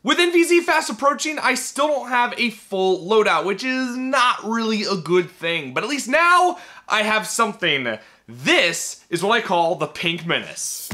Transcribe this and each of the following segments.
With NVZ fast approaching, I still don't have a full loadout, which is not really a good thing, but at least now I have something. This is what I call the Pink Menace.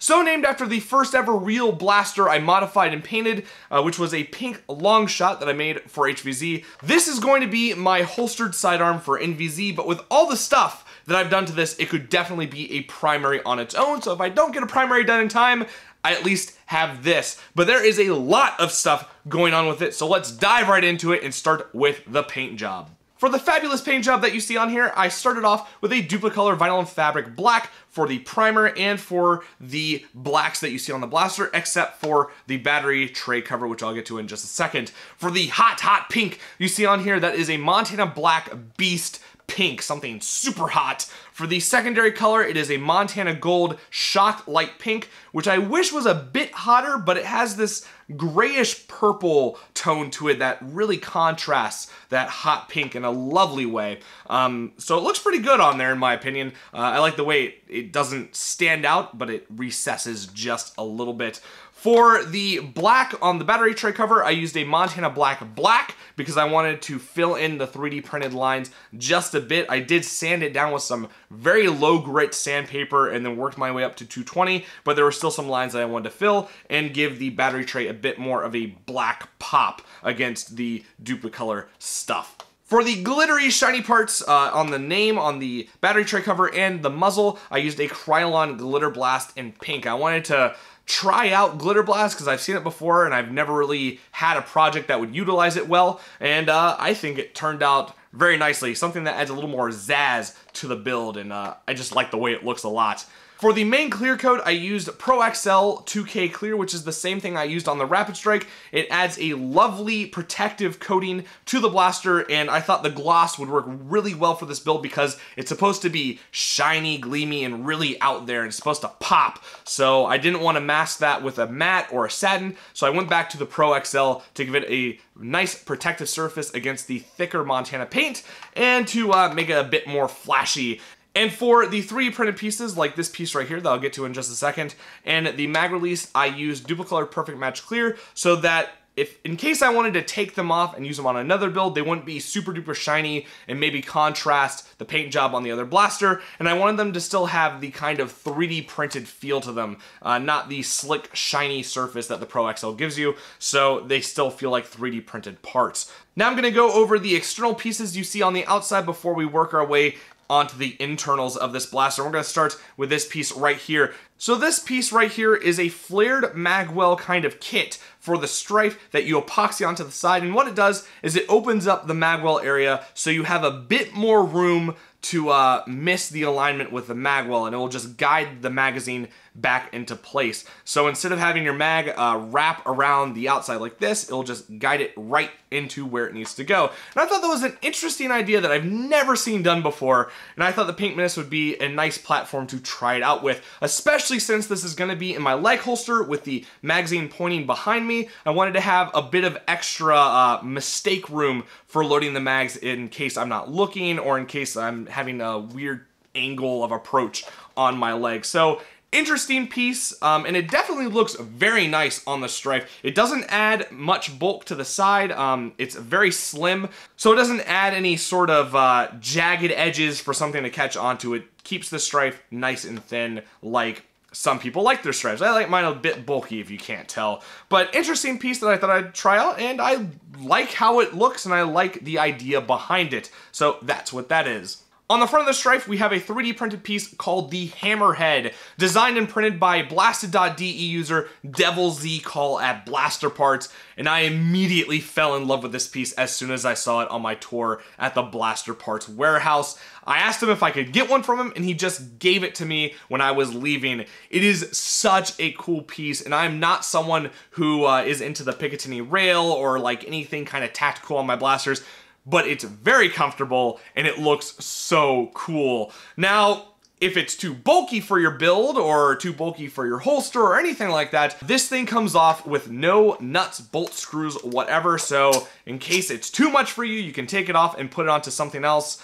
So named after the first ever real blaster I modified and painted, which was a pink long shot that I made for HVZ. This is going to be my holstered sidearm for NVZ, but with all the stuff that I've done to this, it could definitely be a primary on its own. So if I don't get a primary done in time, I at least have this. But there is a lot of stuff going on with it, so let's dive right into it and start with the paint job. For the fabulous paint job that you see on here, I started off with a Duplicolor vinyl and fabric black for the primer and for the blacks that you see on the blaster, except for the battery tray cover, which I'll get to in just a second. For the hot pink you see on here, that is a Montana Black Beast pink, something super hot. For the secondary color, it is a Montana Gold Shocked Light Pink, which I wish was a bit hotter, but it has this grayish purple tone to it that really contrasts that hot pink in a lovely way. So it looks pretty good on there in my opinion. I like the way it doesn't stand out, but it recesses just a little bit. For the black on the battery tray cover, I used a Montana Black because I wanted to fill in the 3D printed lines just a bit. I did sand it down with some very low grit sandpaper and then worked my way up to 220, but there were still some lines that I wanted to fill and give the battery tray a bit more of a black pop against the Duplicolor stuff. For the glittery, shiny parts on the name, on the battery tray cover, and the muzzle, I used a Krylon Glitter Blast in pink. I wanted to try out Glitter Blast because I've seen it before and I've never really had a project that would utilize it well, and I think it turned out very nicely. Something that adds a little more zazz to the build, and I just like the way it looks a lot. For the main clear coat, I used ProXL 2K Clear, which is the same thing I used on the Rapid Strike. It adds a lovely protective coating to the blaster, and I thought the gloss would work really well for this build because it's supposed to be shiny, gleamy, and really out there, and it's supposed to pop. So I didn't want to mask that with a matte or a satin, so I went back to the ProXL to give it a nice protective surface against the thicker Montana paint, and to make it a bit more flashy. And for the 3D printed pieces, like this piece right here that I'll get to in just a second, and the mag release, I used Duplicolor Perfect Match Clear so that if, in case I wanted to take them off and use them on another build, they wouldn't be super duper shiny and maybe contrast the paint job on the other blaster, and I wanted them to still have the kind of 3D printed feel to them, not the slick, shiny surface that the ProXL gives you, so they still feel like 3D printed parts. Now I'm going to go over the external pieces you see on the outside before we work our way onto the internals of this blaster. We're going to start with this piece right here. So this piece right here is a flared magwell kind of kit for the Stryfe that you epoxy onto the side, and what it does is it opens up the magwell area so you have a bit more room to miss the alignment with the magwell, and it will just guide the magazine back into place. So instead of having your mag wrap around the outside like this, it'll just guide it right into where it needs to go. And I thought that was an interesting idea that I've never seen done before, and I thought the Pink Menace would be a nice platform to try it out with, especially since this is going to be in my leg holster with the magazine pointing behind me. I wanted to have a bit of extra mistake room for loading the mags in case I'm not looking or in case I'm having a weird angle of approach on my leg. So interesting piece, and it definitely looks very nice on the Stryfe. It doesn't add much bulk to the side. It's very slim, so it doesn't add any sort of jagged edges for something to catch onto. It keeps the Stryfe nice and thin, like some people like their Stryfes. I like mine a bit bulky, if you can't tell. But interesting piece that I thought I'd try out, and I like how it looks, and I like the idea behind it. So that's what that is. On the front of the Stryfe, we have a 3D printed piece called the Hammerhead, designed and printed by Blasted.de user Devil Z Call at Blaster Parts, and I immediately fell in love with this piece as soon as I saw it on my tour at the Blaster Parts warehouse. I asked him if I could get one from him, and he just gave it to me when I was leaving. It is such a cool piece, and I'm not someone who is into the Picatinny rail or like anything kind of tactical on my blasters, but it's very comfortable and it looks so cool. Now, if it's too bulky for your build or too bulky for your holster or anything like that, this thing comes off with no nuts, bolts, screws, whatever. So in case it's too much for you, you can take it off and put it onto something else.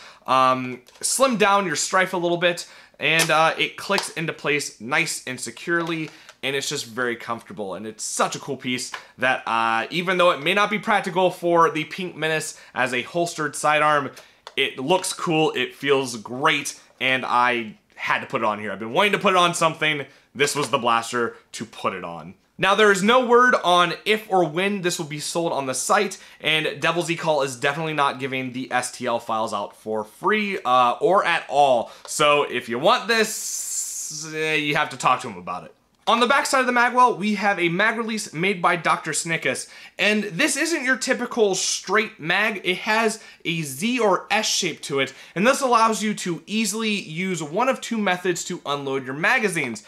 Slim down your Stryfe a little bit, and it clicks into place nice and securely, and it's just very comfortable, and it's such a cool piece that even though it may not be practical for the Pink Menace as a holstered sidearm, it looks cool, it feels great, and I had to put it on here. I've been wanting to put it on something. This was the blaster to put it on. Now, there is no word on if or when this will be sold on the site, and Devil Z Call is definitely not giving the STL files out for free or at all. So if you want this, you have to talk to him about it. On the back side of the magwell, we have a mag release made by Dr. Snickus, and this isn't your typical straight mag. It has a Z or S shape to it, and this allows you to easily use one of two methods to unload your magazines.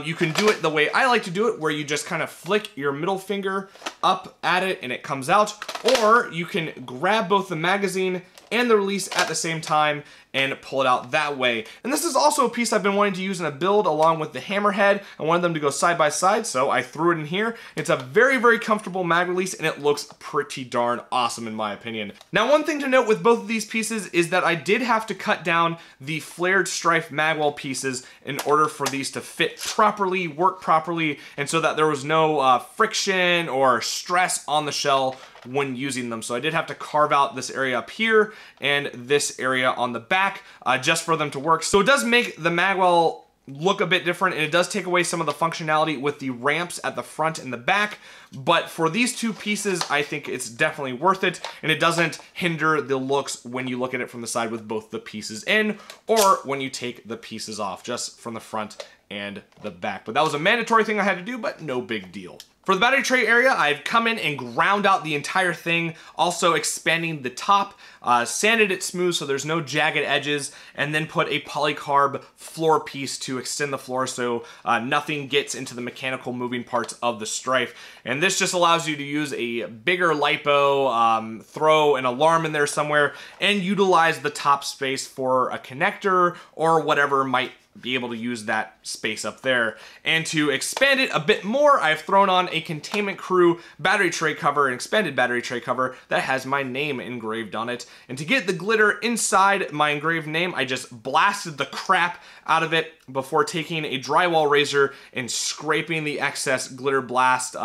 You can do it the way I like to do it, where you just kind of flick your middle finger up at it and it comes out, or you can grab both the magazine and the release at the same time and pull it out that way. And this is also a piece I've been wanting to use in a build along with the Hammerhead. I wanted them to go side by side, so I threw it in here. It's a very, very comfortable mag release, and it looks pretty darn awesome in my opinion. Now, one thing to note with both of these pieces is that I did have to cut down the flared Stryfe magwell pieces in order for these to fit properly, work properly, and so that there was no friction or stress on the shell when using them. So I did have to carve out this area up here and this area on the back just for them to work. So it does make the magwell look a bit different, and it does take away some of the functionality with the ramps at the front and the back, but for these two pieces, I think it's definitely worth it, and it doesn't hinder the looks when you look at it from the side with both the pieces in, or when you take the pieces off, just from the front and the back. But that was a mandatory thing I had to do, but no big deal. For the battery tray area, I've come in and ground out the entire thing, also expanding the top, sanded it smooth so there's no jagged edges, and then put a polycarb floor piece to extend the floor so nothing gets into the mechanical moving parts of the Stryfe. And this just allows you to use a bigger lipo, throw an alarm in there somewhere, and utilize the top space for a connector or whatever might be able to use that space up there. And to expand it a bit more, I've thrown on a Containment Crew battery tray cover, an expanded battery tray cover that has my name engraved on it. And to get the glitter inside my engraved name, I just blasted the crap out of it before taking a drywall razor and scraping the excess Glitter Blast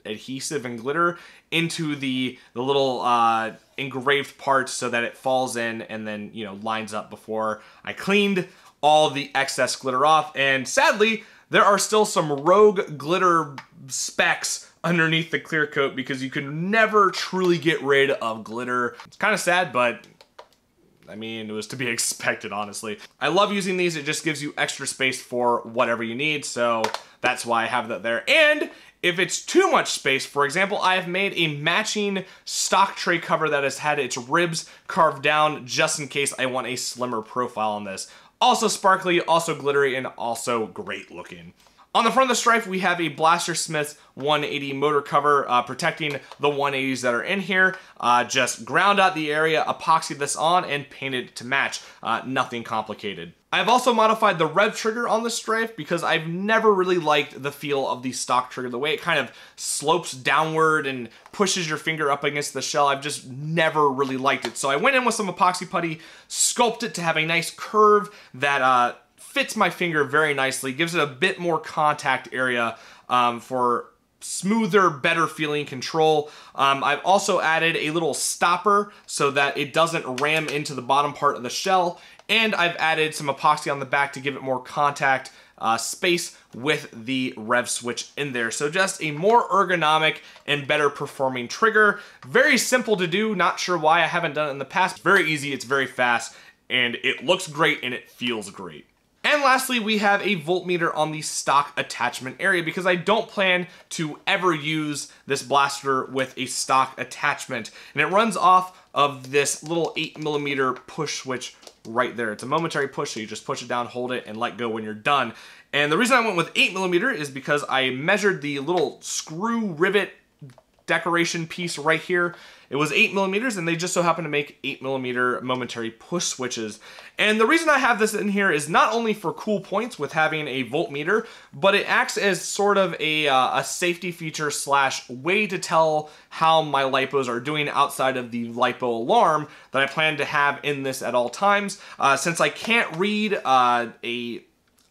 adhesive and glitter into the little engraved parts so that it falls in and then, you know, lines up before I cleaned all the excess glitter off. And sadly, there are still some rogue glitter specks underneath the clear coat because you can never truly get rid of glitter. It's kind of sad, but I mean, it was to be expected, honestly. I love using these. It just gives you extra space for whatever you need, so that's why I have that there. And if it's too much space, for example, I have made a matching stock tray cover that has had its ribs carved down just in case I want a slimmer profile on this. Also sparkly, also glittery, and also great looking. On the front of the Stryfe, we have a Blaster Smith 180 motor cover protecting the 180s that are in here. Just ground out the area, epoxy this on, and painted to match. Nothing complicated. I've also modified the rev trigger on the Stryfe because I've never really liked the feel of the stock trigger. The way it kind of slopes downward and pushes your finger up against the shell, I've just never really liked it. So I went in with some epoxy putty, sculpted it to have a nice curve that fits my finger very nicely, gives it a bit more contact area for smoother, better feeling control. I've also added a little stopper so that it doesn't ram into the bottom part of the shell, and I've added some epoxy on the back to give it more contact space with the rev switch in there. So just a more ergonomic and better performing trigger. Very simple to do, not sure why I haven't done it in the past. Very easy, it's very fast, and it looks great and it feels great. And lastly, we have a voltmeter on the stock attachment area because I don't plan to ever use this blaster with a stock attachment. And it runs off of this little 8mm push switch right there. It's a momentary push, so you just push it down, hold it, and let go when you're done. And the reason I went with 8mm is because I measured the little screw rivet decoration piece right here. It was 8mm, and they just so happen to make 8mm momentary push switches. And the reason I have this in here is not only for cool points with having a voltmeter, but it acts as sort of a safety feature slash way to tell how my lipos are doing outside of the lipo alarm that I plan to have in this at all times. Since I can't read a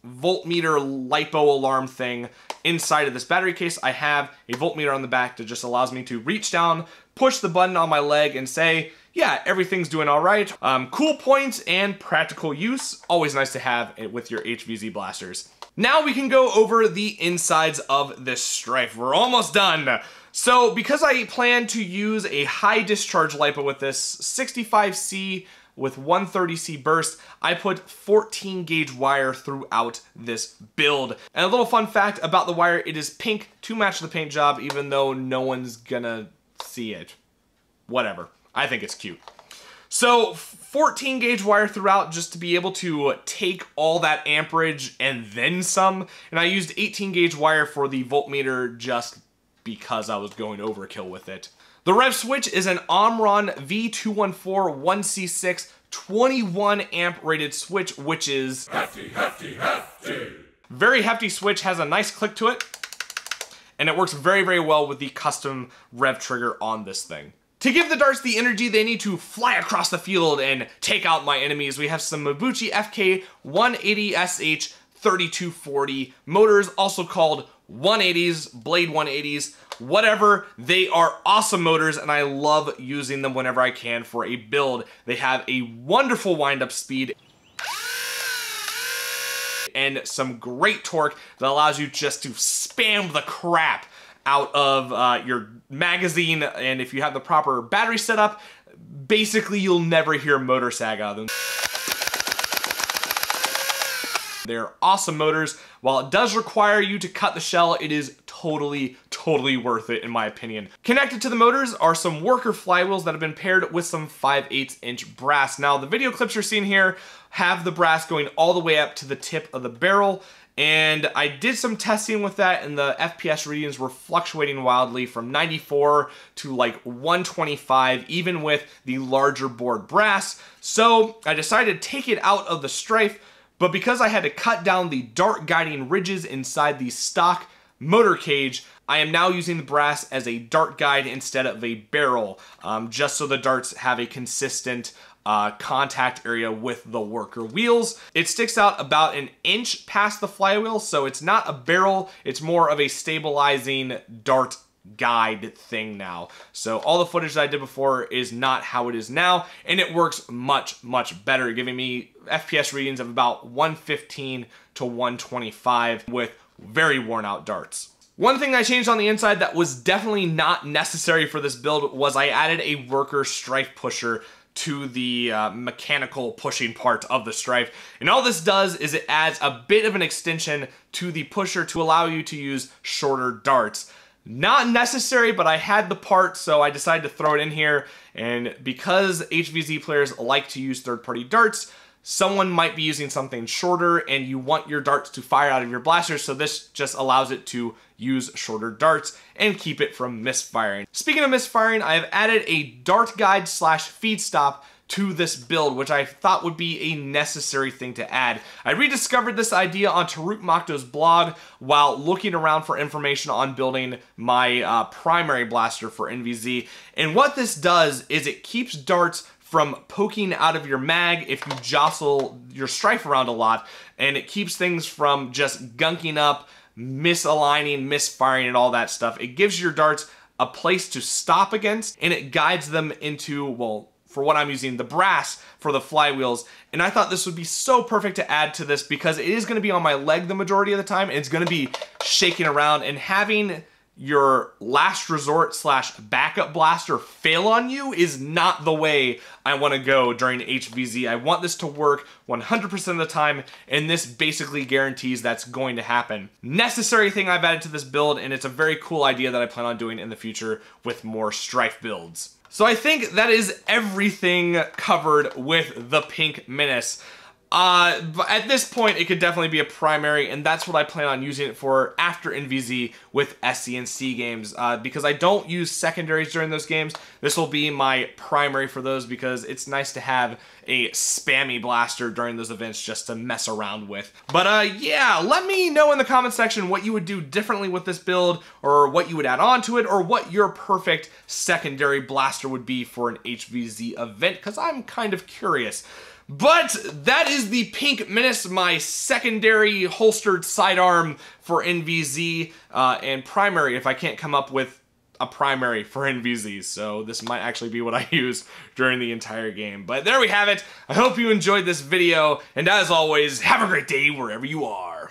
voltmeter lipo alarm thing inside of this battery case, I have a voltmeter on the back that just allows me to reach down, push the button on my leg, and say, yeah, everything's doing all right. Cool points and practical use, always nice to have it with your HVZ blasters. Now we can go over the insides of this Stryfe. We're almost done. So because I plan to use a high discharge lipo with this 65C with 130C burst, I put 14 gauge wire throughout this build. And a little fun fact about the wire, it is pink to match the paint job, even though no one's gonna see it. Whatever, I think it's cute. So 14 gauge wire throughout just to be able to take all that amperage and then some. And I used 18 gauge wire for the voltmeter just because I was going overkill with it. The rev switch is an Omron V214 1C6 21 amp rated switch, which is hefty. Very hefty switch, has a nice click to it, and it works very, very well with the custom rev trigger on this thing. To give the darts the energy they need to fly across the field and take out my enemies, we have some Mabuchi FK 180SH 3240 motors, also called 180s, Blade 180s, whatever. They are awesome motors, and I love using them whenever I can for a build. They have a wonderful wind-up speed and some great torque that allows you just to spam the crap out of your magazine, and if you have the proper battery setup, basically you'll never hear motor sag out of them. They're awesome motors. While it does require you to cut the shell, it is totally worth it in my opinion. Connected to the motors are some worker flywheels that have been paired with some 5/8 inch brass. Now the video clips you're seeing here have the brass going all the way up to the tip of the barrel, and I did some testing with that, and the FPS readings were fluctuating wildly from 94 to like 125, even with the larger board brass. So I decided to take it out of the Stryfe, but because I had to cut down the dart guiding ridges inside the stock motor cage, I am now using the brass as a dart guide instead of a barrel, just so the darts have a consistent contact area with the worker wheels. It sticks out about an inch past the flywheel, so it's not a barrel, it's more of a stabilizing dart guide thing now. So all the footage that I did before is not how it is now, and it works much better, giving me FPS readings of about 115 to 125 with very worn out darts. One thing I changed on the inside that was definitely not necessary for this build was I added a worker Stryfe pusher to the mechanical pushing part of the Stryfe. And all this does is it adds a bit of an extension to the pusher to allow you to use shorter darts. Not necessary, but I had the part, so I decided to throw it in here. And because HVZ players like to use third-party darts, someone might be using something shorter and you want your darts to fire out of your blaster, so this just allows it to use shorter darts and keep it from misfiring. Speaking of misfiring, I have added a dart guide slash feed stop to this build, which I thought would be a necessary thing to add. I rediscovered this idea on Taruk Makto's blog while looking around for information on building my primary blaster for NVZ, and what this does is it keeps darts from poking out of your mag if you jostle your Stryfe around a lot, and it keeps things from just gunking up, misaligning, misfiring, and all that stuff. It gives your darts a place to stop against, and it guides them into, well, for what I'm using, the brass for the flywheels. And I thought this would be so perfect to add to this because it is going to be on my leg the majority of the time, and it's going to be shaking around, and having your last resort slash backup blaster fail on you is not the way I want to go during HVZ. I want this to work 100% of the time, and this basically guarantees that's going to happen. Necessary thing I've added to this build, and it's a very cool idea that I plan on doing in the future with more Stryfe builds. So I think that is everything covered with the Pink Menace. But at this point, it could definitely be a primary, and that's what I plan on using it for after NVZ with SC and C games. Because I don't use secondaries during those games, this will be my primary for those because it's nice to have a spammy blaster during those events just to mess around with. But yeah, let me know in the comment section what you would do differently with this build, or what you would add on to it, or what your perfect secondary blaster would be for an HVZ event, because I'm kind of curious. But that is the Pink Menace, my secondary holstered sidearm for NVZ, and primary if I can't come up with a primary for NVZ. So this might actually be what I use during the entire game. But there we have it. I hope you enjoyed this video, and as always, have a great day wherever you are.